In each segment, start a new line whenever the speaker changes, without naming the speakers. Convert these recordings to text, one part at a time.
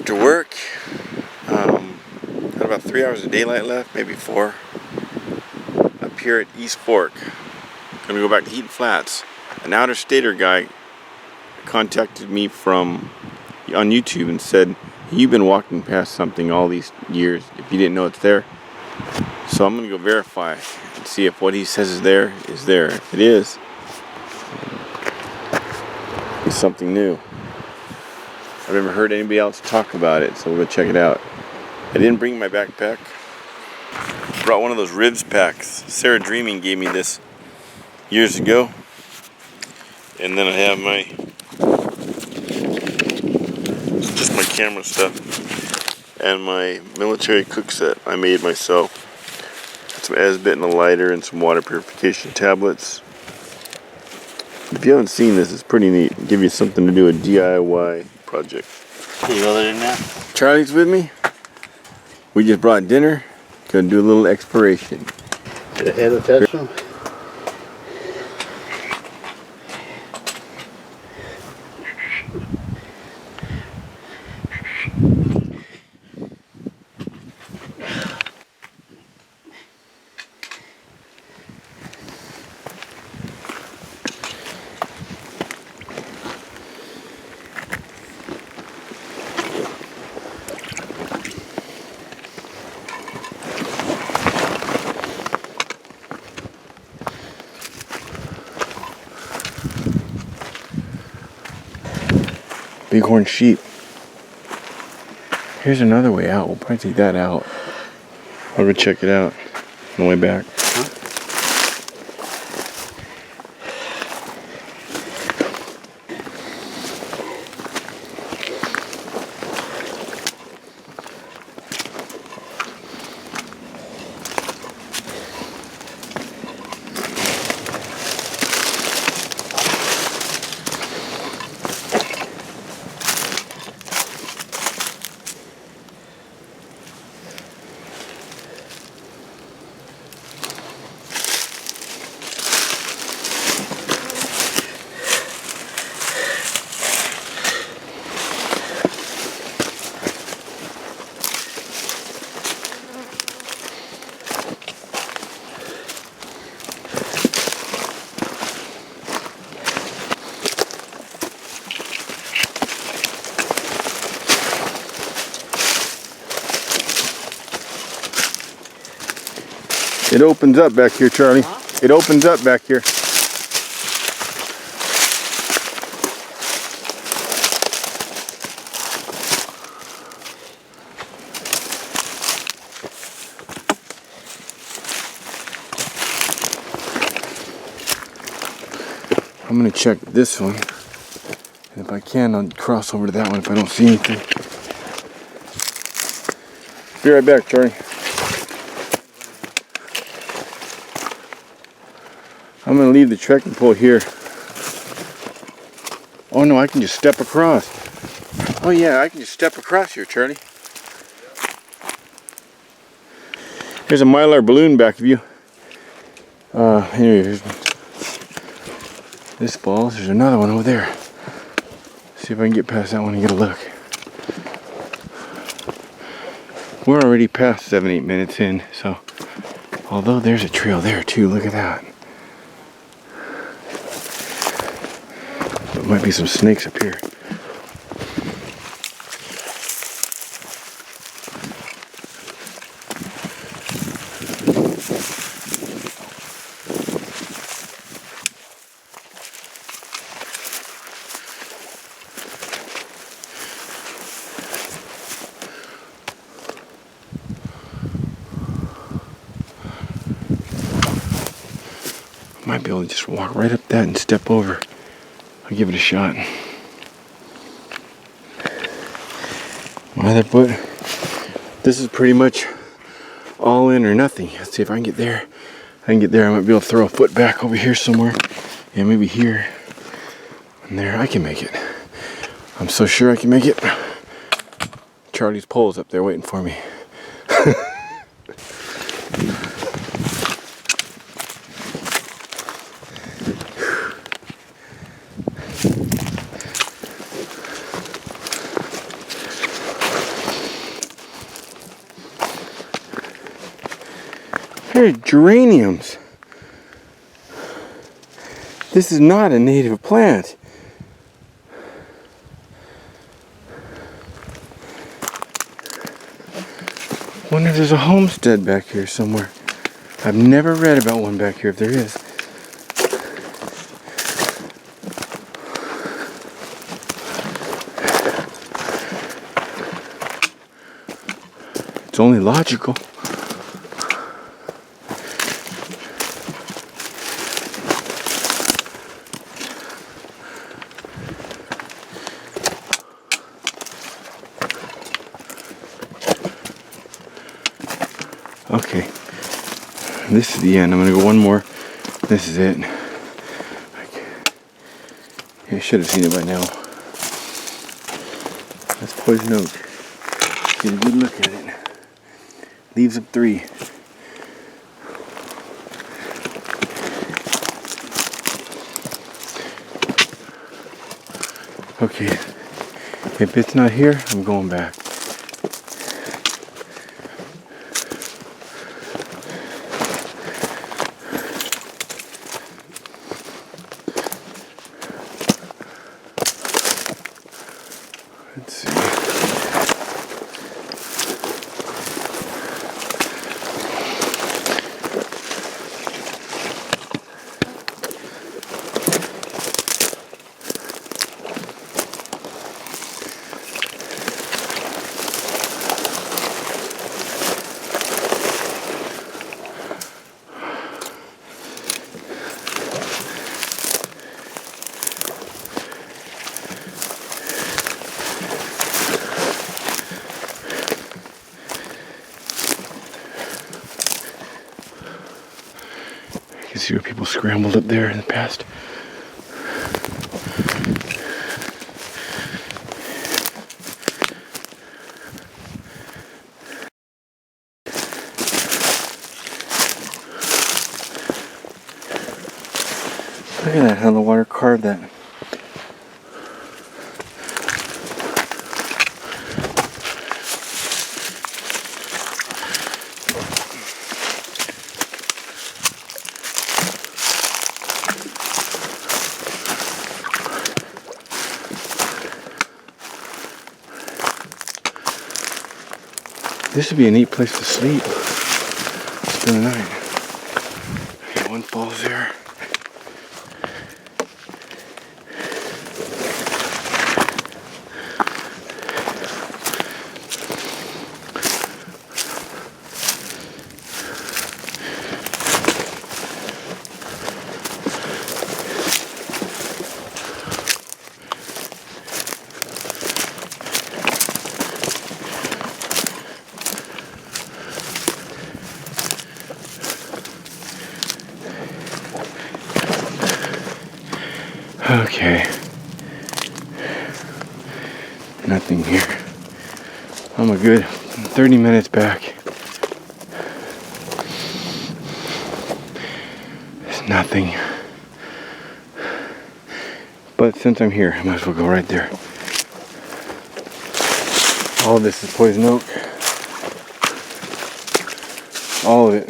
after work. Got about 3 hours of daylight left, maybe 4. Up here at East Fork. Gonna go back to Heaton Flats. An outer stater guy contacted me on YouTube and said, "You've been walking past something all these years. If you didn't know it's there." So I'm gonna go verify and see if what he says is there is there. If it is, it's something new. I've never heard anybody else talk about it, so we'll go check it out. I didn't bring my backpack. Brought one of those ribs packs. Sarah Dreaming gave me this years ago. And then I have just my camera stuff and my military cook set I made myself. Some Esbit and a lighter and some water purification tablets. If you haven't seen this, it's pretty neat. It'll give you something to do, a DIY project.
You other than that?
Charlie's with me. We just brought dinner. Gonna do a little exploration.
Get a head attachment.
Bighorn sheep. Here's another way out. We'll probably take that out. I'll go check it out on the way back. It opens up back here, Charlie. Huh? It opens up back here. I'm gonna check this one. And if I can, I'll cross over to that one if I don't see anything. Be right back, Charlie. I'm going to leave the trekking pole here. Oh no, I can just step across. Oh yeah, I can just step across here, Charlie. There's a Mylar balloon back of you. Anyway, this falls. There's another one over there. See if I can get past that one and get a look. We're already past 7-8 minutes in, so although there's a trail there too, look at that. There might be some snakes up here. Might be able to just walk right up that and step over. I'll give it a shot. My other foot. This is pretty much all in or nothing. Let's see if I can get there. I can get there. I might be able to throw a foot back over here somewhere. Yeah, maybe here. And there, I can make it. I'm so sure I can make it. Charlie's pole's up there waiting for me. They're geraniums. This is not a native plant. Wonder if there's a homestead back here somewhere. I've never read about one back here, if there is. It's only logical. Okay, this is the end. I'm gonna go one more. This is it. I should have seen it by now. That's poison oak. Get a good look at it. Leaves of 3. Okay, if it's not here, I'm going back. Let's see. You can see where people scrambled up there in the past. Look at that, how the water carved that. This would be a neat place to sleep. Spend the night. Okay, one falls there. Okay. Nothing here. I'm a good 30 minutes back. There's nothing. But since I'm here, I might as well go right there. All of this is poison oak. All of it.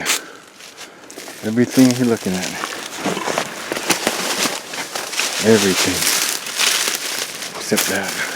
Everything you're looking at. Everything. Except that.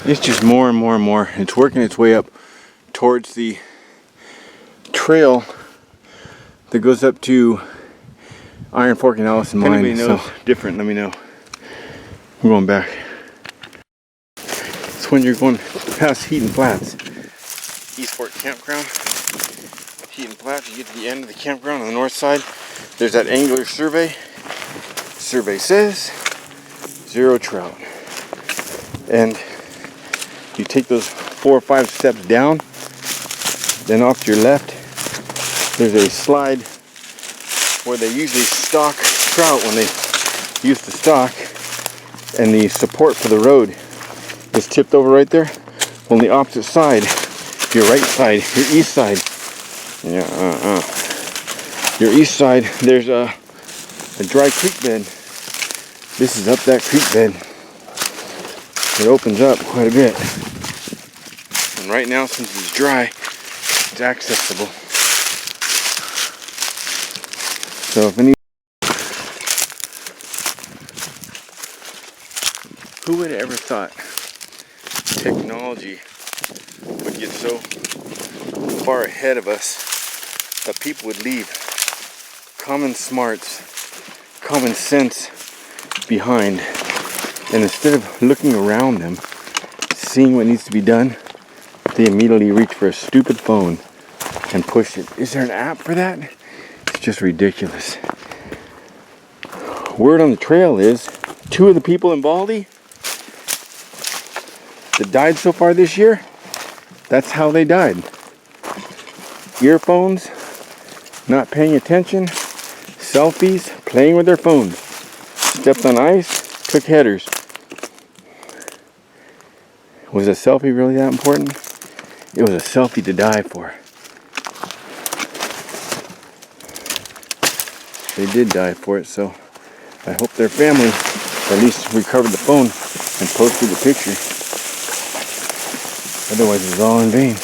It's just more and more and more. It's working its way up towards the trail that goes up to Iron Fork and Allison Mine. If anybody knows different, let me know. I'm going back. It's when you're going past Heaton Flats. East Fork Campground. Heaton Flats, you get to the end of the campground on the north side. There's that angular survey. Survey says 0 trout. And you take those 4 or 5 steps down, then off to your left, there's a slide where they usually stock trout when they used to stock, and the support for the road is tipped over right there. On the opposite side, your right side, your east side, your east side, there's a dry creek bed. This is up that creek bed. It opens up quite a bit. And right now, since it's dry, it's accessible. So if any, who would have ever thought technology would get so far ahead of us that people would leave common smarts, common sense behind, and instead of looking around them, seeing what needs to be done, they immediately reach for a stupid phone and push it. Is there an app for that? It's just ridiculous. Word on the trail is 2 of the people in Baldy that died so far this year, that's how they died. Earphones, not paying attention, selfies, playing with their phones. Stepped on ice, took headers. Was a selfie really that important? It was a selfie to die for. They did die for it, so I hope their family at least recovered the phone and posted the picture. Otherwise, it's all in vain.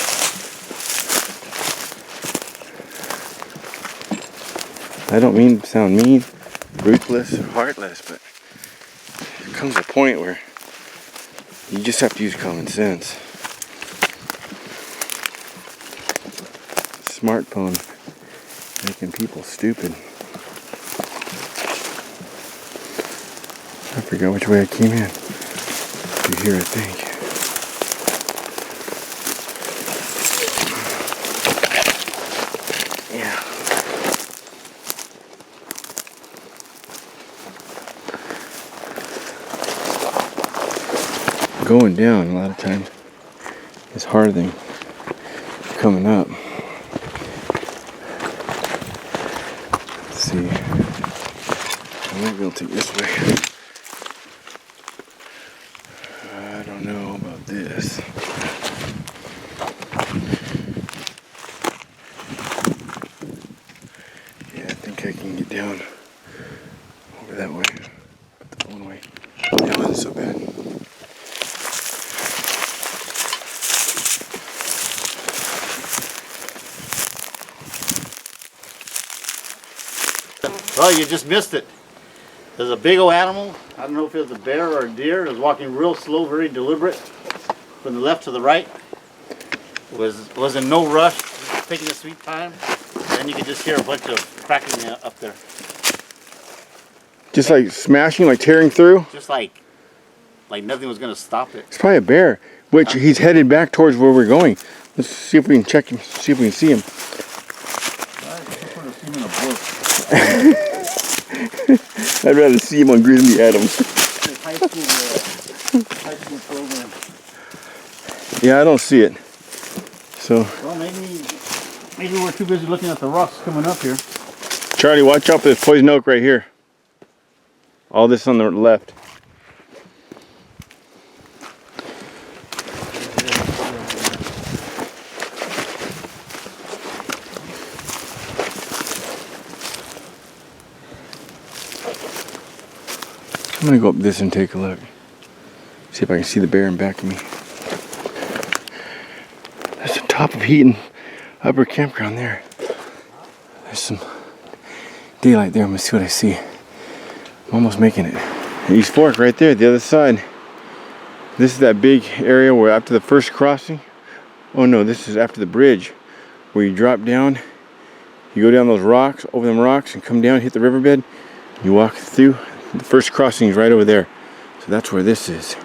I don't mean to sound mean, ruthless, or heartless, but there comes a point where you just have to use common sense. Smartphone making people stupid. I forgot which way I came in. Through here, I think. Yeah. Going down a lot of times is harder than coming up. Let's see. I might be able to take this way. I don't know about this. Yeah, I think I can get down over that way. Put the phone away. That wasn't so bad.
Well, you just missed it. There's a big old animal. I don't know if it was a bear or a deer. It was walking real slow, very deliberate, from the left to the right. Was in no rush, taking a sweet time. Then you could just hear a bunch of cracking up there.
Just like smashing, like tearing through?
Just like nothing was going to stop it.
It's probably a bear, which he's headed back towards where we're going. Let's see if we can check him, see if we can see him. I'd rather see him on Grizzly Adams.
High school program.
Yeah, I don't see it. So.
Well, maybe we're too busy looking at the rocks coming up here.
Charlie, watch out for this poison oak right here. All this on the left. I'm gonna go up this and take a look. See if I can see the bear in back of me. That's the top of Heaton Upper Campground there. There's some daylight there. I'm gonna see what I see. I'm almost making it. East Fork right there, the other side. This is that big area where after the first crossing. Oh no, this is after the bridge where you drop down. You go down those rocks, over them rocks, and come down, hit the riverbed. You walk through. The first crossing is right over there. So that's where this is.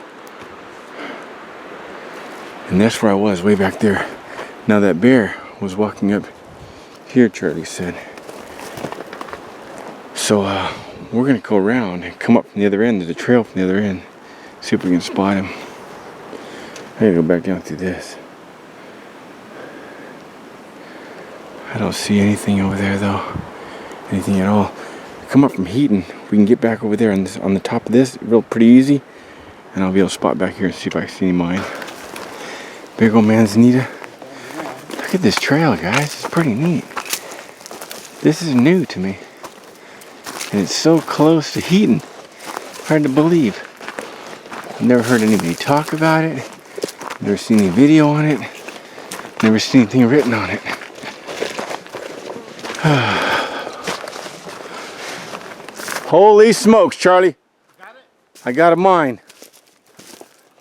And that's where I was, way back there. Now that bear was walking up here, Charlie said. So we're gonna go around and come up from the other end. There's a trail from the other end. See if we can spot him. I gotta go back down through this. I don't see anything over there though. Anything at all. come up from Heaton, we can get back over there on the top of this, real pretty easy. And I'll be able to spot back here and see if I can see any mine. Big old manzanita. Look at this trail, guys. It's pretty neat. This is new to me. And it's so close to Heaton. Hard to believe. Never heard anybody talk about it. Never seen any video on it. Never seen anything written on it. Holy smokes, Charlie.
Got it?
I got a mine.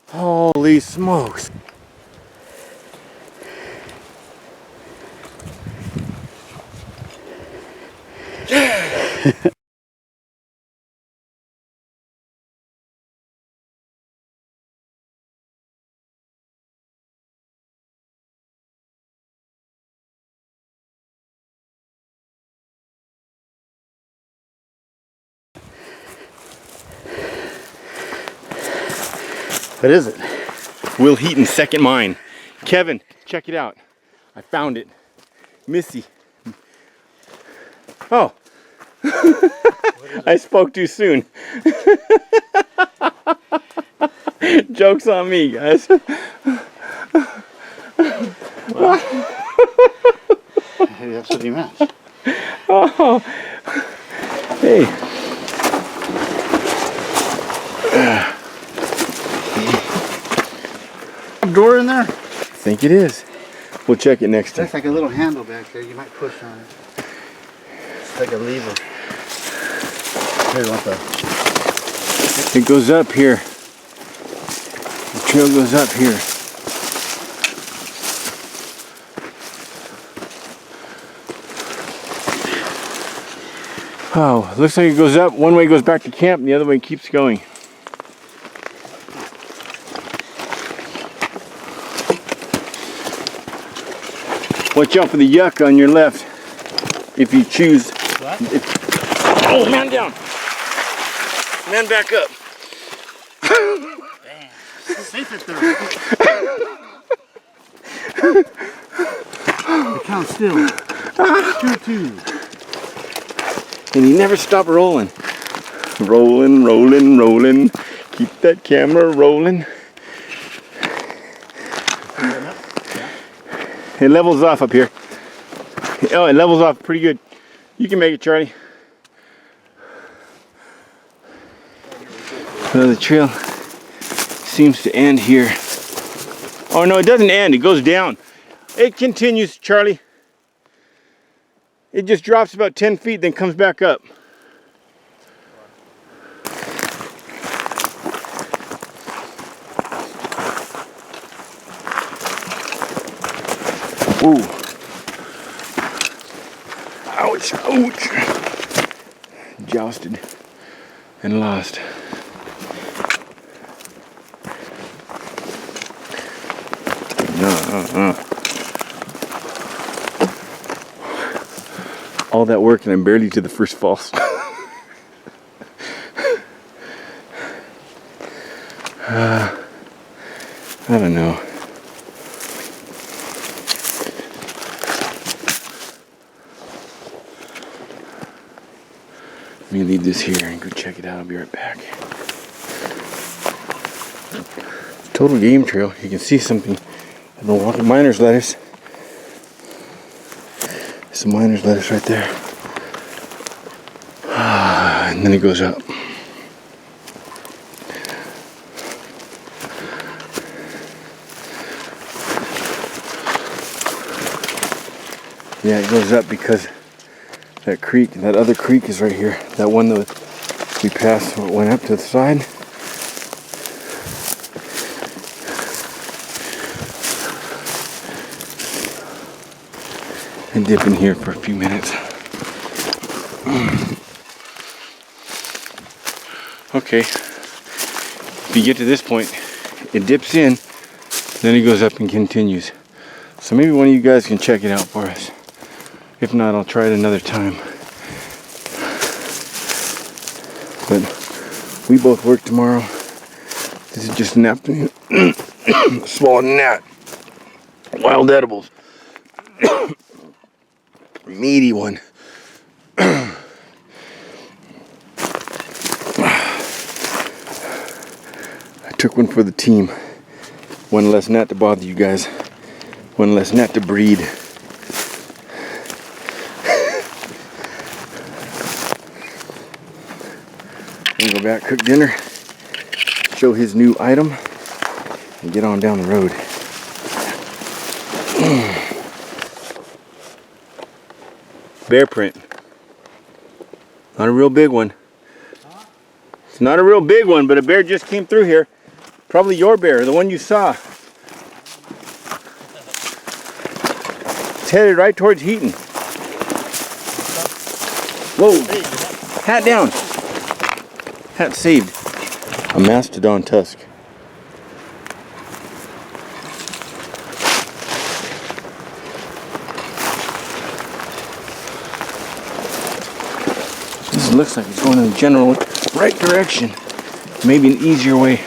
Holy smokes.
What is it?
Will Heaton's second mine. Kevin, check it out. I found it. Missy. Oh. I spoke too soon. Joke's on me, guys.
Well, maybe that's what he meant.
Oh. Hey.
Door in there?
I think it is. We'll check it next time.
Looks like a little handle back there. You might push on it. It's like a lever. Here, you want the...
It goes up here. The trail goes up here. Oh, looks like it goes up. One way goes back to camp, and the other way keeps going. Watch out for the yucca on your left, if you choose.
What?
Oh, man down. Man back up.
Damn. Safe at the count still. 2-2.
And you never stop rolling. Rolling, rolling, rolling. Keep that camera rolling. It levels off up here. Oh, it levels off pretty good. You can make it, Charlie. So the trail seems to end here. Oh no, it doesn't end. It goes down. It continues, Charlie. It just drops about 10 feet, then comes back up. Ooh. Ouch, ouch. Jousted and lost. All that work and I'm barely to the first falls. I don't know. Let me leave this here and go check it out. I'll be right back. Total game trail. You can see something. I've been walking miner's lettuce. Some miner's lettuce right there. And then it goes up. Yeah, it goes up because that creek, that other creek is right here. That one that we passed went up to the side. And dip in here for a few minutes. Okay, if you get to this point, it dips in, then it goes up and continues. So maybe one of you guys can check it out for us. If not, I'll try it another time. But we both work tomorrow. This is just an afternoon. Swallowed gnat. Wild edibles. Meaty one. Took one for the team. One less gnat to bother you guys. One less gnat to breed. Go back, cook dinner, show his new item, and get on down the road. Bear print. Not a real big one. It's not a real big one, but a bear just came through here. Probably your bear, the one you saw. It's headed right towards Heaton. Whoa! Hat down. Hat saved. A mastodon tusk. This looks like it's going in the general right direction. Maybe an easier way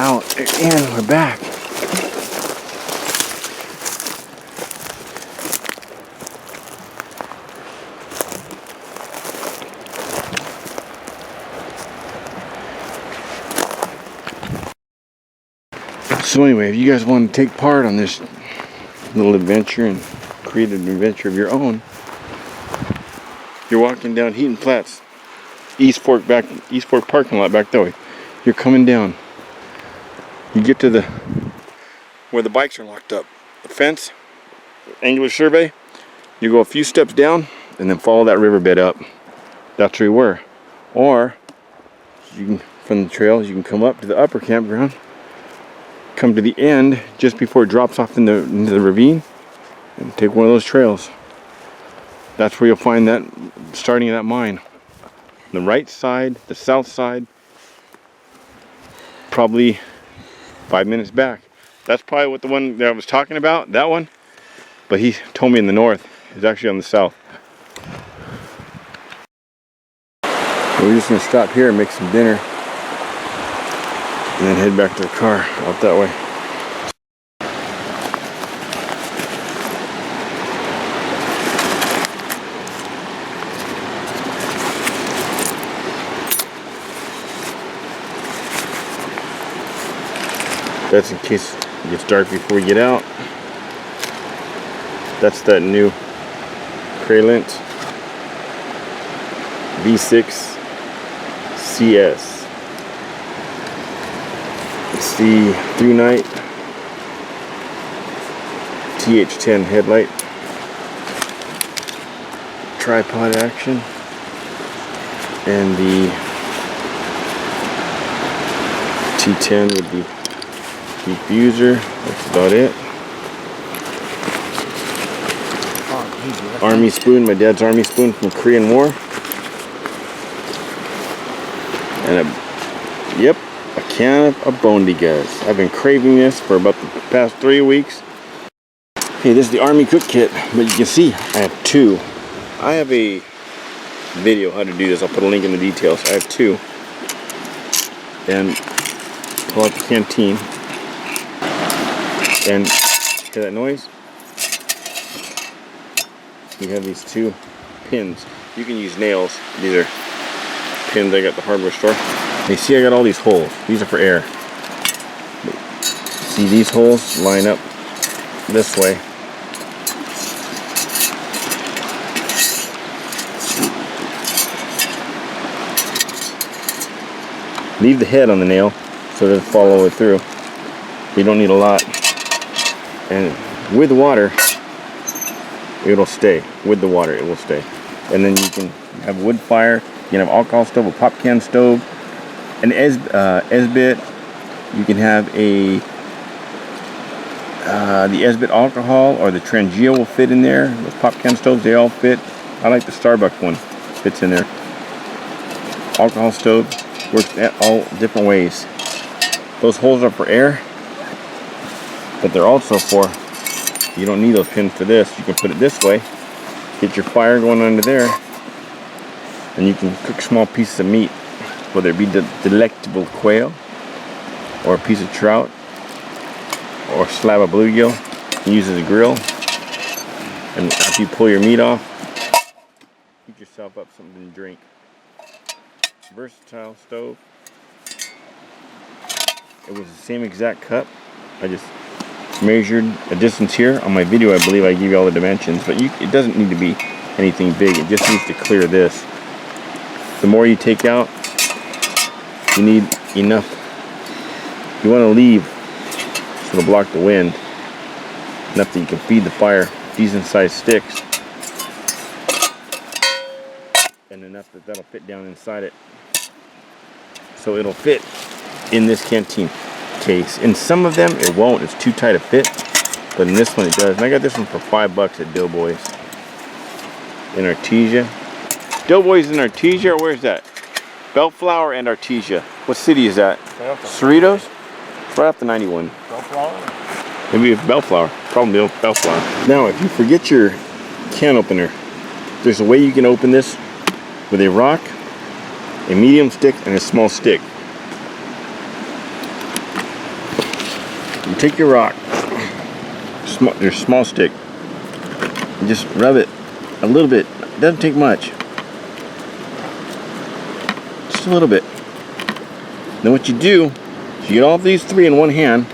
out. And we're back. So anyway, if you guys want to take part on this little adventure and create an adventure of your own, you're walking down Heaton Flats, East Fork parking lot back that way. You're coming down. You get to where the bikes are locked up. The fence, angular survey. You go a few steps down and then follow that riverbed up. That's where we were. Or you can, from the trails, you can come up to the upper campground. Come to the end just before it drops off into the ravine and take one of those trails. That's where you'll find that starting of that mine. The right side, the south side, probably 5 minutes back. That's probably what the one that I was talking about, that one. But he told me in the north. It's actually on the south. So we're just gonna stop here and make some dinner. And then head back to the car out that way. That's in case it gets dark before we get out. That's that new Kralent V6 CS. It's the through night TH10 headlight, tripod action, and the T10 with the diffuser. That's about it. Army spoon, my dad's army spoon from Korean War. And a can of Bondi guys. I've been craving this for about the past 3 weeks. Hey, this is the Army cook kit, but you can see I have two. I have a video how to do this. I'll put a link in the details. I have two. And pull out the canteen. And hear that noise? You have these two pins. You can use nails. These are pins I got at the hardware store. You see I got all these holes. These are for air. See these holes line up this way. Leave the head on the nail so it doesn't fall all the way through. You don't need a lot. And with water, it'll stay. With the water, it will stay. And then you can have wood fire. You can have alcohol stove, a pop can stove, an Esbit. You can have the Esbit alcohol or the Trangia will fit in there. Those pop can stoves, they all fit. I like the Starbucks one. Fits in there. Alcohol stove works all different ways. Those holes are for air, but they're also for, you don't need those pins for this. You can put it this way, get your fire going under there, and you can cook small pieces of meat, whether it be the delectable quail, or a piece of trout, or a slab of bluegill. You can use it as a grill, and after you pull your meat off, heat yourself up something to drink. Versatile stove. It was the same exact cup. I just measured a distance here. On my video, I believe I gave you all the dimensions, but it doesn't need to be anything big. It just needs to clear this. The more you take out, you need enough. You want to leave so to block the wind, enough that you can feed the fire decent sized sticks, and enough that that'll fit down inside it. So it'll fit in this canteen case. In some of them it won't, it's too tight a fit, but in this one it does. And I got this one for $5 at Doughboys in Artesia. Doughboys in Artesia, or where's that? Bellflower and Artesia. What city is that? Cerritos? It's right off the 91.
Bellflower?
Maybe it's Bellflower. Probably Bellflower. Now, if you forget your can opener, there's a way you can open this with a rock, a medium stick, and a small stick. You take your rock, your small stick, and just rub it a little bit. It doesn't take much. Just a little bit. Then what you do is you get all of these three in one hand,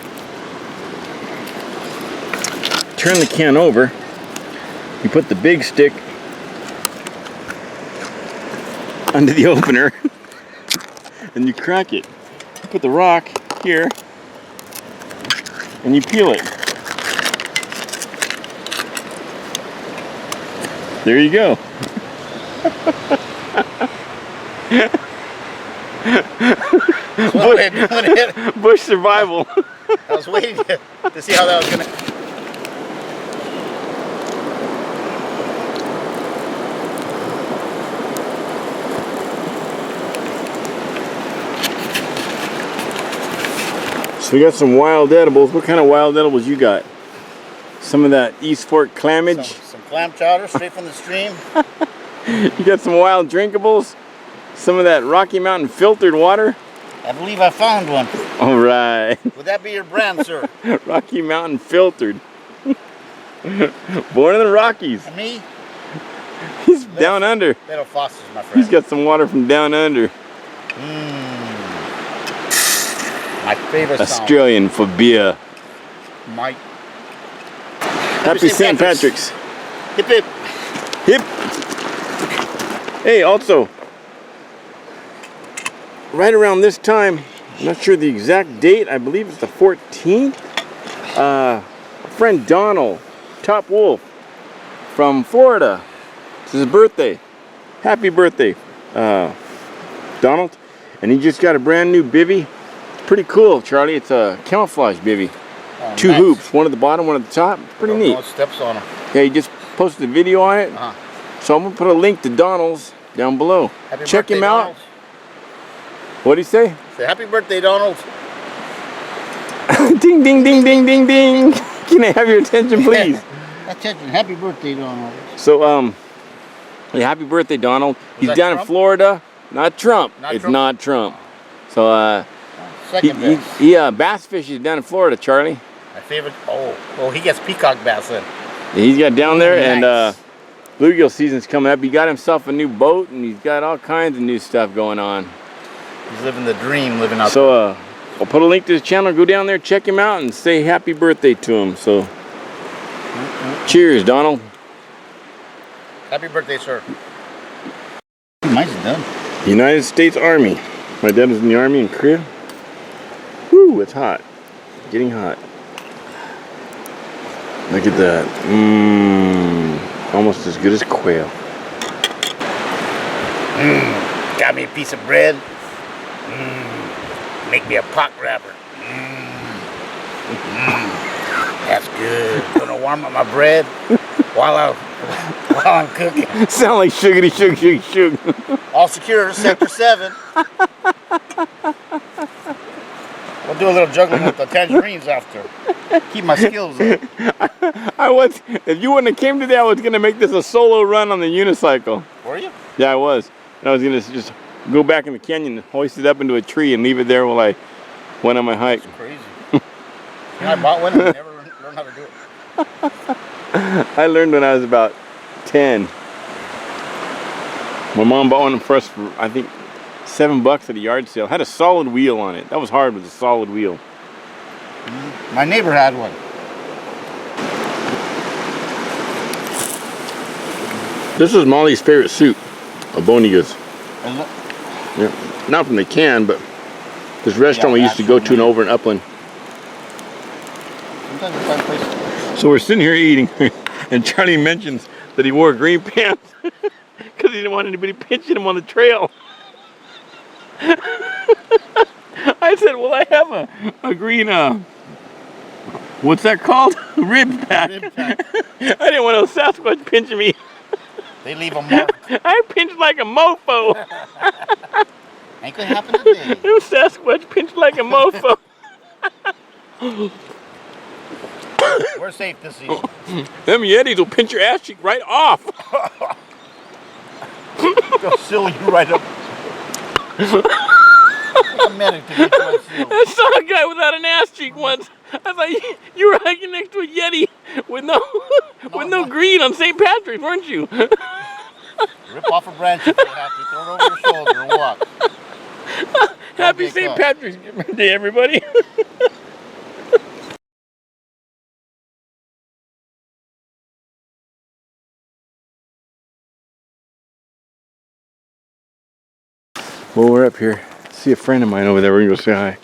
turn the can over, you put the big stick under the opener, and you crack it. You put the rock here, and you peel it. There you go. Bush survival.
I was waiting to see how that was gonna.
So we got some wild edibles. What kind of wild edibles you got? Some of that East Fork clammage?
Some clam chowder straight from the stream.
You got some wild drinkables? Some of that Rocky Mountain filtered water?
I believe I found one.
All right.
Would that be your brand, sir?
Rocky Mountain filtered. Born in the Rockies.
And me?
He's down under.
Little Foster's, my friend.
He's got some water from down under.
My favorite
Australian for beer.
Mike.
Happy St. Patrick's.
Hip hip.
Hip. Hey, also, right around this time, I'm not sure the exact date, I believe it's the 14th, a friend Donald, Top Wolf, from Florida, it's his birthday. Happy birthday, Donald. And he just got a brand new bivvy. Pretty cool, Charlie. It's a camouflage bivvy. Two
nice.
hoops, one at the bottom, one at the top. Pretty neat.
No steps on them.
Yeah, he just posted a video on it. So I'm gonna put a link to Donald's down below.
Happy
Check
birthday,
him out.
Donald.
What'd he say?
Say happy birthday, Donald.
Ding, ding, ding, ding, ding, ding. Can I have your attention, please?
Attention. Happy birthday, Donald.
So, yeah, happy birthday, Donald. He's down
Trump?
in Florida. Not Trump.
Not
it's
Trump?
not Trump. So,
Second best.
he bass fishes down in Florida, Charlie.
My favorite. Oh, he gets peacock bass then.
Yeah, he's got down there,
Nice.
and bluegill season's coming up. He got himself a new boat, and he's got all kinds of new stuff going on.
He's living the dream, living out
So, I'll put a link to his channel. Go down there, check him out, and say happy birthday to him. So, cheers, Donald.
Happy birthday, sir. Mine's done.
United States Army. My dad was in the Army in Korea. Woo, it's hot. Getting hot. Look at that. Almost as good as quail.
Got me a piece of bread. Make me a pot wrapper. That's good. Gonna warm up my bread while I'm cooking.
Sound like sugary, sugar.
All secure, Sector 7. We'll do a little juggling with the tangerines after. Keep my skills up.
If you wouldn't have came today, I was gonna make this a solo run on the unicycle.
Were you?
Yeah, I was. And I was gonna just go back in the canyon, hoist it up into a tree, and leave it there while I went on my hike.
That's crazy. I bought one and I never learned how to do it.
I learned when I was about 10. My mom bought one for us for, I think, $7 at a yard sale. Had a solid wheel on it. That was hard with a solid wheel.
My neighbor had one.
This is Molly's favorite soup, a Bonigas.
Is it?
Yeah. Not from the can, but this restaurant we used to go to in over in Upland.
Sometimes you find places.
So we're sitting here eating, and Charlie mentions that he wore green pants because he didn't want anybody pinching him on the trail. I said, well, I have a green, what's that called? Rib pack.
Rib pack.
I didn't want no Sasquatch pinching me.
They leave a mark.
I pinched like a mofo.
Ain't gonna happen today.
Them Sasquatch pinched like a mofo.
We're safe this season.
Them Yetis will pinch your ass cheek right off.
They'll seal you right up. Like a medic to get you unsealed.
I saw a guy without an ass cheek once. I thought you were hiking next to a Yeti with no green on St. Patrick's, weren't you?
Rip off a branch if you have to. Throw it over your shoulder and walk.
Happy St. Patrick's Day, everybody. Well, we're up here. See a friend of mine over there. We're gonna go say hi.